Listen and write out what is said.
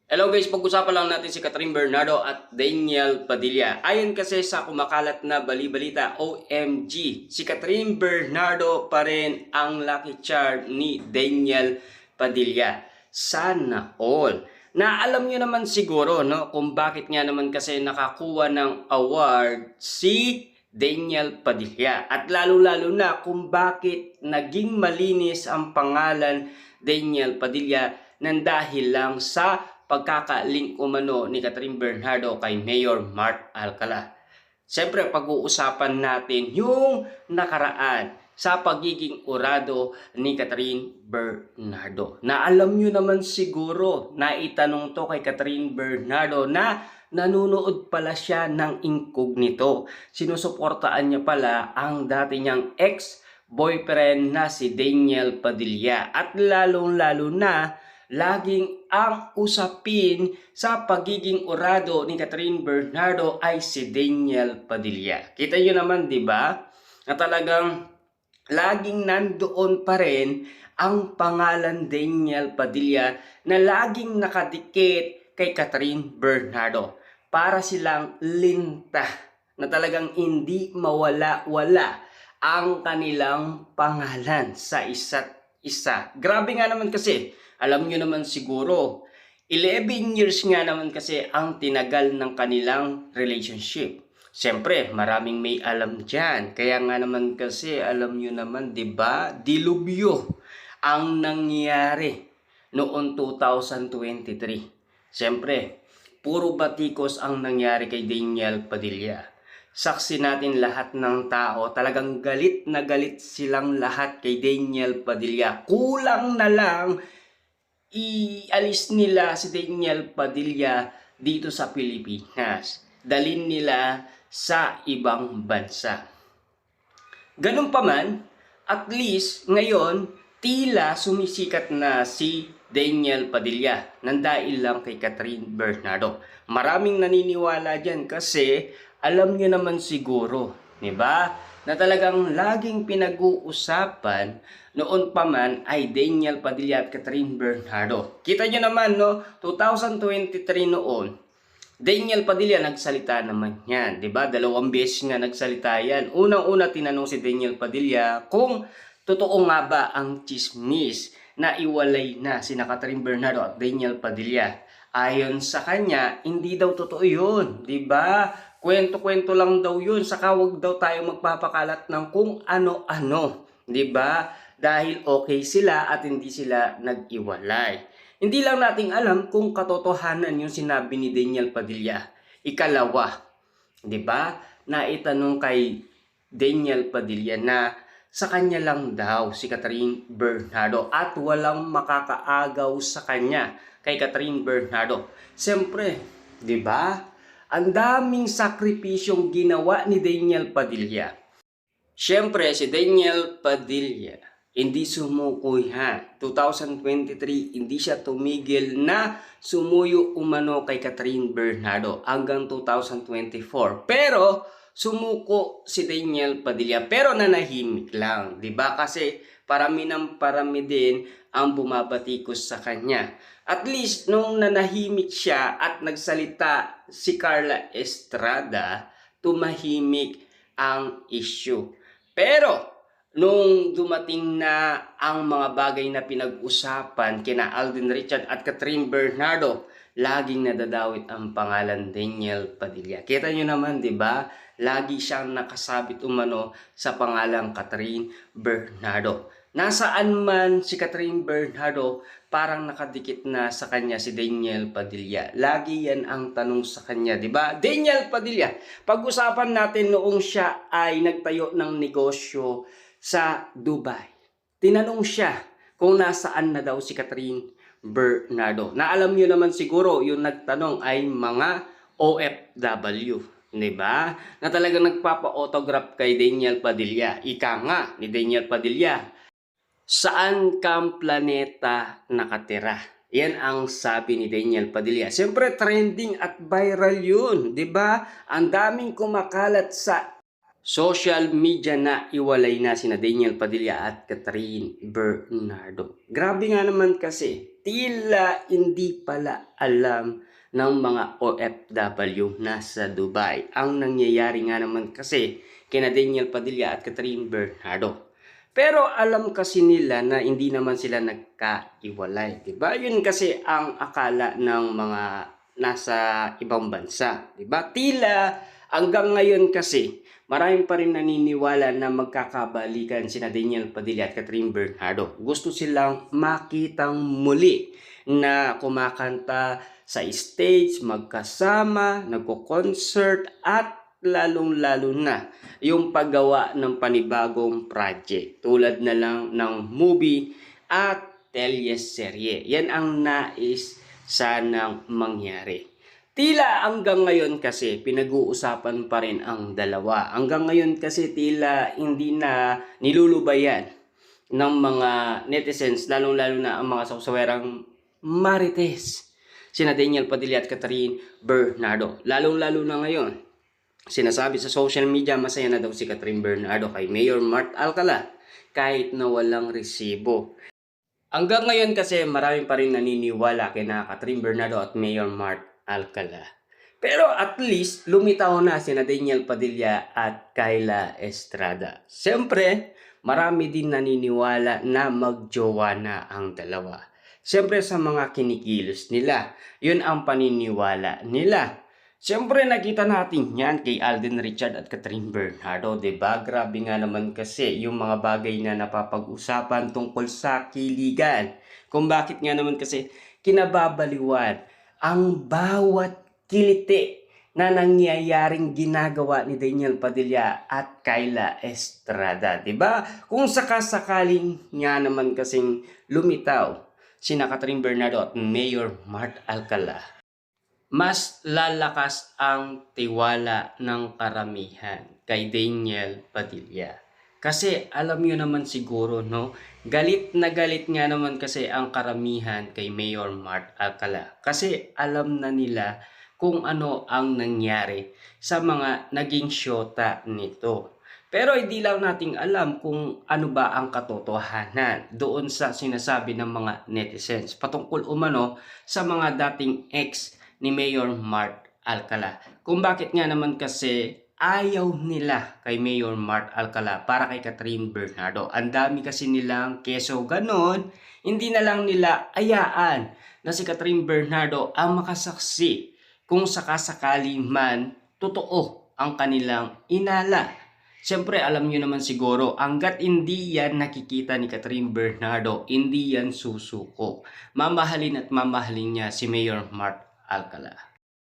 Hello guys, pag-usapan lang natin si Catherine Bernardo at Daniel Padilla. Ayon kasi sa kumakalat na bali-balita, OMG, si Catherine Bernardo pa rin ang lucky charm ni Daniel Padilla. Sana all. Na alam nyo naman siguro no, kung bakit nga naman kasi nakakuha ng award si Daniel Padilla. At lalo-lalo na kung bakit naging malinis ang pangalan Daniel Padilla nang dahil lang sa pagkaka-link umano ni Catherine Bernardo kay Mayor Mark Alcala. Siyempre, pag-uusapan natin yung nakaraan sa pagiging urado ni Catherine Bernardo. Na alam nyo naman siguro na itanong to kay Catherine Bernardo na nanunood pala siya ng incognito. Sinusuportaan niya pala ang dati niyang ex-boyfriend na si Daniel Padilla. At lalong-lalo na laging ang usapin sa pagiging urado ni Catherine Bernardo ay si Daniel Padilla. Kita nyo naman, di ba? Na talagang laging nandoon pa rin ang pangalan Daniel Padilla na laging nakadikit kay Catherine Bernardo. Para silang linta na talagang hindi mawala-wala ang kanilang pangalan sa isa't isa. Grabe nga naman kasi. Alam nyo naman siguro, 11 years nga naman kasi ang tinagal ng kanilang relationship. Siyempre, maraming may alam dyan. Kaya nga naman kasi, alam nyo naman, di ba? Dilubyo ang nangyari noong 2023. Siyempre, puro batikos ang nangyari kay Daniel Padilla. Saksi natin lahat ng tao, talagang galit na galit silang lahat kay Daniel Padilla. Kulang na lang ialis nila si Daniel Padilla dito sa Pilipinas. Dalhin nila sa ibang bansa. Ganun pa man, at least ngayon, tila sumisikat na si Daniel Padilla nang dahil lang kay Catherine Bernardo. Maraming naniniwala dyan kasi alam nyo naman siguro, di ba? Na talagang laging pinag-uusapan noon pa man ay Daniel Padilla at Catherine Bernardo. Kita nyo naman, no? 2023 noon, Daniel Padilla nagsalita naman yan. Diba? 2 beses nga nagsalita yan. Unang-una tinanong si Daniel Padilla kung totoo nga ba ang chismis na iwalay na sina Catherine Bernardo at Daniel Padilla. Ayon sa kanya, hindi daw totoo yun. Diba? Kwento-kwento lang daw yun. Saka wag daw tayo magpapakalat ng kung ano-ano. Diba? Dahil okay sila at hindi sila nag-iwalay. Hindi lang nating alam kung katotohanan yung sinabi ni Daniel Padilla. Ikalawa, diba? Na itanong kay Daniel Padilla na sa kanya lang daw si Catherine Bernardo at walang makakaagaw sa kanya kay Catherine Bernardo. Siyempre, diba? Ang daming sakripisyong ginawa ni Daniel Padilla. Siyempre, si Daniel Padilla, hindi sumuko yan. 2023, hindi siya tumigil na sumuyo umano kay Catherine Bernardo hanggang 2024. Pero, sumuko si Daniel Padilla. Pero nanahimik lang. Diba? Kasi parami ng parami din ang bumabatikos sa kanya. At least, nung nanahimik siya at nagsalita si Carla Estrada, tumahimik ang issue. Pero, nung dumating na ang mga bagay na pinag-usapan kina Alden Richard at Catherine Bernardo, laging nadadawit ang pangalan Daniel Padilla. Kita nyo naman, di ba? Lagi siyang nakasabit umano sa pangalang Catherine Bernardo. Nasaan man si Catherine Bernardo, parang nakadikit na sa kanya si Daniel Padilla. Lagi yan ang tanong sa kanya, di ba? Daniel Padilla, pag-usapan natin noong siya ay nagtayo ng negosyo sa Dubai. Tinanong siya kung nasaan na daw si Catherine Bernardo. Na alam niyo naman siguro, yung nagtanong ay mga OFW. Diba? Na talagang nagpapa-autograph kay Daniel Padilla. Ika nga ni Daniel Padilla, saan kang planeta nakatira? Yan ang sabi ni Daniel Padilla. Siyempre trending at viral yun, 'di ba? Ang daming kumakalat sa Social media na iwalay na sina Daniel Padilla at Catherine Bernardo. Grabe nga naman kasi, tila hindi pala alam ng mga OFW nasa Dubai. Ang nangyayari nga naman kasi kina Daniel Padilla at Catherine Bernardo. Pero alam kasi nila na hindi naman sila nagkaiwalay. Diba? Yun kasi ang akala ng mga nasa ibang bansa. Diba? Tila hanggang ngayon kasi, marami pa rin naniniwala na magkakabalikan sina Daniel Padilla at Catherine Bernardo. Gusto silang makitang muli na kumakanta sa stage, magkasama, nagko-concert at lalong-lalo na yung paggawa ng panibagong project tulad na lang ng movie at teleserye. Yan ang nais sanang mangyari. Tila hanggang ngayon kasi pinag-uusapan pa rin ang dalawa. Hanggang ngayon kasi tila hindi na nilulubayan ng mga netizens, lalong-lalo na ang mga sawsawerang marites. Sina Daniel Padilla at Catherine Bernardo. Lalong-lalo na ngayon. Sinasabi sa social media, masaya na daw si Catherine Bernardo kay Mayor Mart Alcala kahit na walang resibo. Hanggang ngayon kasi marami pa rin naniniwala kina Catherine Bernardo at Mayor Mart Alcala. Pero at least lumitaw na sina Daniel Padilla at Kyla Estrada. Siyempre, marami din naniniwala na magjowa na ang dalawa. Siyempre sa mga kinikilos nila, yun ang paniniwala nila. Siyempre nakita natin yan kay Alden Richard at Catherine Bernardo, diba? Grabe nga naman kasi yung mga bagay na napapag-usapan tungkol sa kiligan. Kung bakit nga naman kasi kinababaliwan ang bawat kiliti na nangyayaring ginagawa ni Daniel Padilla at Kyla Estrada, diba? Kung sakasakaling nga naman kasing lumitaw sina Catherine Bernardo at Mayor Mart Alcala, mas lalakas ang tiwala ng karamihan kay Daniel Padilla. Kasi alam nyo naman siguro, no? Galit na galit nga naman kasi ang karamihan kay Mayor Mart Alcala. Kasi alam na nila kung ano ang nangyari sa mga naging syota nito. Pero hindi lang nating alam kung ano ba ang katotohanan doon sa sinasabi ng mga netizens patungkol umano sa mga dating ex ni Mayor Mart Alcala. Kung bakit nga naman kasi ayaw nila kay Mayor Mart Alcala para kay Catherine Bernardo. Ang dami kasi nilang keso ganon, hindi na lang nila ayaan na si Catherine Bernardo ang makasaksi kung sakasakali man totoo ang kanilang inala. Siyempre alam nyo naman siguro, hanggat hindi yan nakikita ni Catherine Bernardo, hindi yan susuko. Mamahalin at mamahalin niya si Mayor Mart Alcala.